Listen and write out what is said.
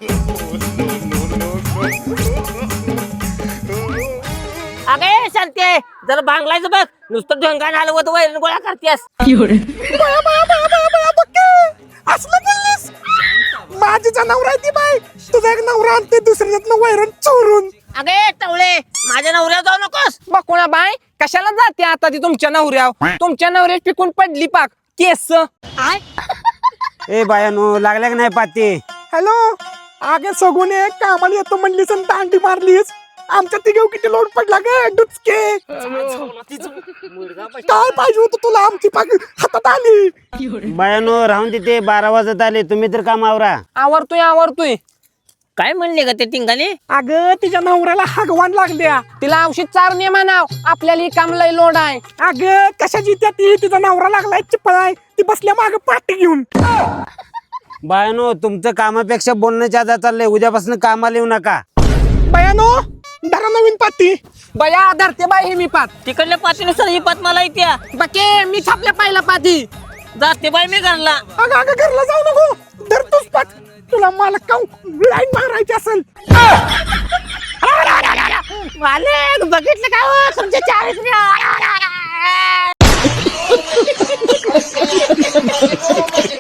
अगे शांते जरा बांगलायचं बघ नुसतं ढंगाण हलवत वैरण गोळा करतेस. असलं केलीस माझी जनावर आहे ती बाई. तुझा एक नवरा आणते दुसऱ्यातनं वैरण चोरून. अगे टवळे माझ्या नवऱ्यावर जाऊ नकोस. बकुळा बाय कशाला जाते आता ती तुमच्या नवऱ्यावर? तुमच्या नवऱ्यात पिकून पडली पाक केस. ए बायानो लागल्या का नाही पाती? हॅलो आगे सगून एक कामाला येतो म्हणलीस आणि दांडी मारलीस. आमच्या तिघेव किती लोड पडला ग डुचके. काय पाहिजे होतं तुला? आमची पाक हातात आली. बायानो राहून तिथे 12 वाजत आले. तुम्ही तर काम आवरा. आवरतोय. काय म्हणले का ते टिंगाने? अगं तिच्या नवऱ्याला हगवान लागल्या. तिला औषध चारणे म्हणाव, आपल्याला काम लय लोड आहे. अगं कशाची त्या ती तिचा नवरा लागलाय चिपळाय. ती बसल्या माग पाठी घेऊन. बायानो तुमचं कामापेक्षा बोलणं जादा चाललंय. उद्यापासून कामाला येऊ नका. बयानो धरा नवीन पाती. बया धरते बाई हे मी पात. तिकडल्या पातीनुसार ही पात मला येत्या. बके मी छापल्या पहिला पाती. जाते बाई मी घरला. अगं अगं घरला जाऊ नको. धर तूच पात. तुला मला काऊ लाईन मारायची असेल. मालक बघितलं का हो तुमच्या चाळीस